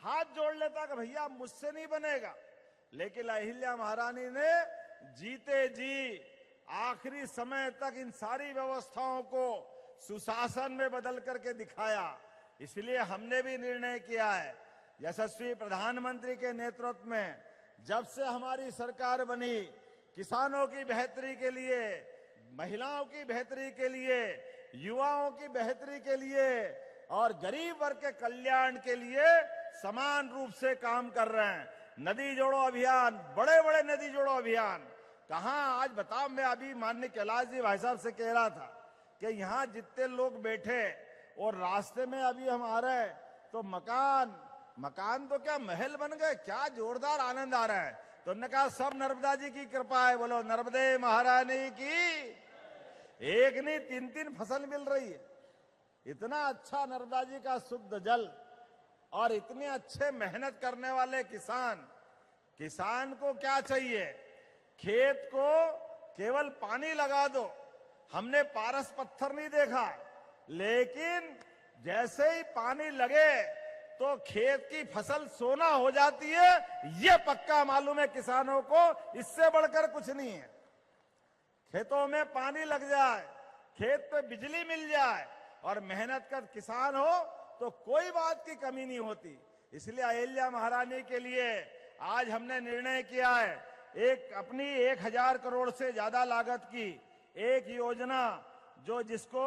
हाथ जोड़ लेता कि भैया मुझसे नहीं बनेगा, लेकिन अहिल्या महारानी ने जीते जी आखिरी समय तक इन सारी व्यवस्थाओं को सुशासन में बदल करके दिखाया। इसलिए हमने भी निर्णय किया है, यशस्वी प्रधानमंत्री के नेतृत्व में जब से हमारी सरकार बनी, किसानों की बेहतरी के लिए, महिलाओं की बेहतरी के लिए, युवाओं की बेहतरी के लिए और गरीब वर्ग के कल्याण के लिए समान रूप से काम कर रहे हैं। नदी जोड़ो अभियान, बड़े बड़े नदी जोड़ो अभियान, कहां आज बताओ। मैं अभी माननीय कैलाश जी भाई साहब से कह रहा था कि यहां जितने लोग बैठे और रास्ते में अभी हम आ रहे हैं तो मकान तो क्या महल बन गए, क्या जोरदार आनंद आ रहा है। तो उन्होंने कहा सब नर्मदा जी की कृपा है, बोलो नर्मदे महारानी की। एक नहीं 3-3 फसल मिल रही है। इतना अच्छा नर्मदा जी का शुद्ध जल और इतने अच्छे मेहनत करने वाले किसान को क्या चाहिए, खेत को केवल पानी लगा दो। हमने पारस पत्थर नहीं देखा, लेकिन जैसे ही पानी लगे तो खेत की फसल सोना हो जाती है। ये पक्का मालूम है किसानों को, इससे बढ़कर कुछ नहीं है। खेतों में पानी लग जाए, खेत पे बिजली मिल जाए और मेहनत कर किसान हो तो कोई बात की कमी नहीं होती। इसलिए अहिल्या महारानी के लिए आज हमने निर्णय किया है, अपनी 1000 करोड़ से ज्यादा लागत की एक योजना जो जिसको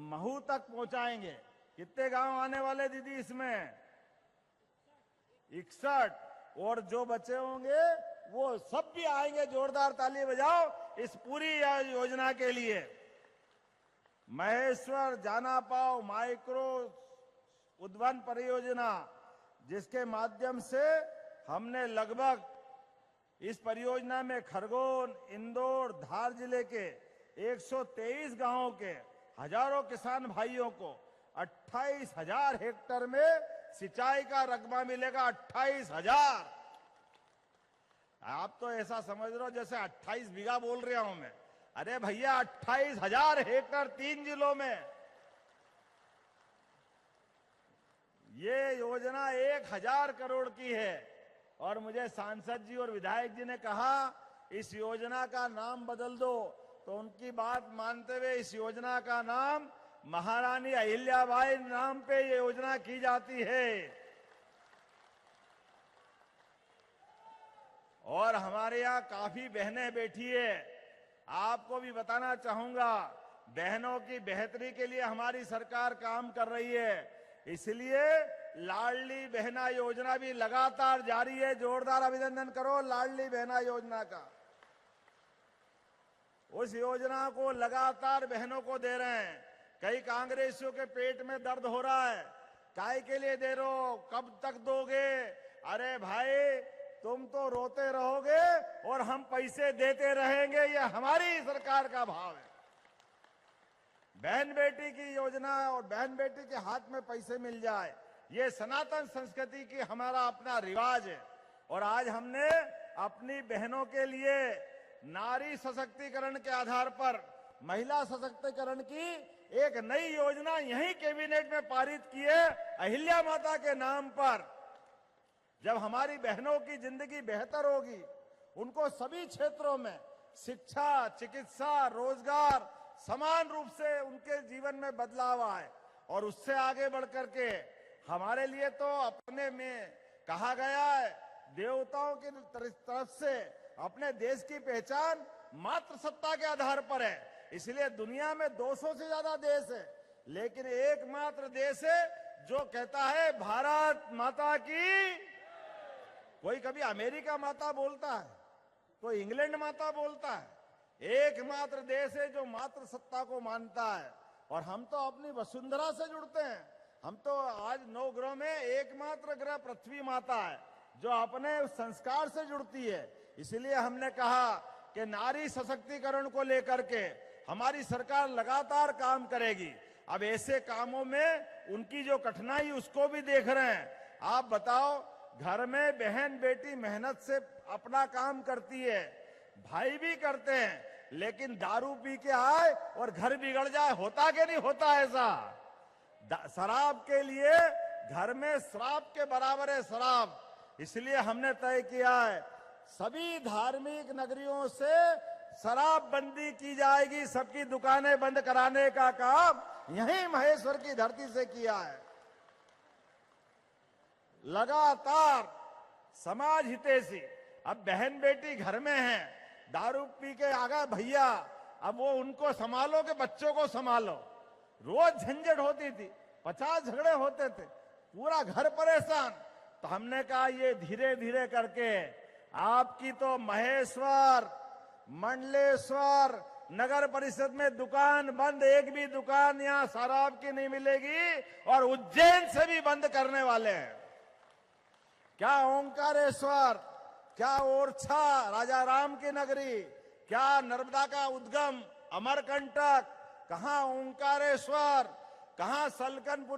महू तक पहुंचाएंगे। कितने गांव आने वाले दीदी इसमें? 61। और जो बचे होंगे वो सब भी आएंगे। जोरदार ताली बजाओ इस पूरी योजना के लिए। महेश्वर जानापाव माइक्रो उद्वन परियोजना, जिसके माध्यम से हमने लगभग इस परियोजना में खरगोन, इंदौर, धार जिले के 123 गांवों के हजारों किसान भाइयों को 28,000 हेक्टेयर में सिंचाई का रकबा मिलेगा। 28,000। आप तो ऐसा समझ रहे हो जैसे 28 बीघा बोल रहा हूं मैं। अरे भैया 28,000 हेक्टेयर 3 जिलों में। ये योजना 1000 करोड़ की है और मुझे सांसद जी और विधायक जी ने कहा इस योजना का नाम बदल दो, तो उनकी बात मानते हुए इस योजना का नाम महारानी अहिल्याबाई नाम पे ये योजना की जाती है। और हमारे यहाँ काफी बहनें बैठी है। आपको भी बताना चाहूंगा, बहनों की बेहतरी के लिए हमारी सरकार काम कर रही है। इसलिए लाडली बहना योजना भी लगातार जारी है। जोरदार अभिनंदन करो लाडली बहना योजना का। उस योजना को लगातार बहनों को दे रहे हैं। कई कांग्रेसियों के पेट में दर्द हो रहा है, काय के लिए दे रहे हो, कब तक दोगे? अरे भाई तुम तो रोते रहोगे और हम पैसे देते रहेंगे, ये हमारी सरकार का भाव है। बहन बेटी की योजना और बहन बेटी के हाथ में पैसे मिल जाए, ये सनातन संस्कृति की हमारा अपना रिवाज है। और आज हमने अपनी बहनों के लिए नारी सशक्तिकरण के आधार पर महिला सशक्तिकरण की एक नई योजना यही कैबिनेट में पारित की है, अहिल्या माता के नाम पर। जब हमारी बहनों की जिंदगी बेहतर होगी, उनको सभी क्षेत्रों में शिक्षा, चिकित्सा, रोजगार समान रूप से उनके जीवन में बदलाव आए और उससे आगे बढ़कर के हमारे लिए तो अपने में कहा गया है, देवताओं की तरफ से अपने देश की पहचान मातृसत्ता के आधार पर है। इसलिए दुनिया में 200 से ज्यादा देश है, लेकिन एकमात्र देश है जो कहता है भारत माता की। कोई कभी अमेरिका माता बोलता है, कोई इंग्लैंड माता बोलता है। एकमात्र देश है जो मातृसत्ता को मानता है। और हम तो अपनी वसुंधरा से जुड़ते हैं। हम तो आज 9 ग्रह में एकमात्र ग्रह पृथ्वी माता है जो अपने संस्कार से जुड़ती है। इसलिए हमने कहा कि नारी सशक्तिकरण को लेकर के हमारी सरकार लगातार काम करेगी। अब ऐसे कामों में उनकी जो कठिनाई उसको भी देख रहे हैं। आप बताओ, घर में बहन बेटी मेहनत से अपना काम करती है, भाई भी करते हैं, लेकिन दारू पी के आए और घर बिगड़ जाए, होता कि नहीं होता ऐसा? शराब के लिए घर में श्राप के बराबर है शराब। इसलिए हमने तय किया है सभी धार्मिक नगरियों से शराबबंदी की जाएगी, सबकी दुकानें बंद कराने का काम यहीं महेश्वर की धरती से किया है। लगातार समाज हितैषी, अब बहन बेटी घर में है, दारू पी के आ गए भैया, अब वो उनको संभालो कि बच्चों को संभालो। रोज झंझट होती थी, 50 झगड़े होते थे, पूरा घर परेशान। तो हमने कहा ये धीरे धीरे करके आपकी तो महेश्वर, मंडलेश्वर नगर परिषद में दुकान बंद, एक भी दुकान यहां शराब की नहीं मिलेगी, और उज्जैन से भी बंद करने वाले हैं। क्या ओंकारेश्वर, क्या ओरछा राजा राम की नगरी, क्या नर्मदा का उद्गम अमरकंटक, कहां ओंकारेश्वर, कहां सलकनपुर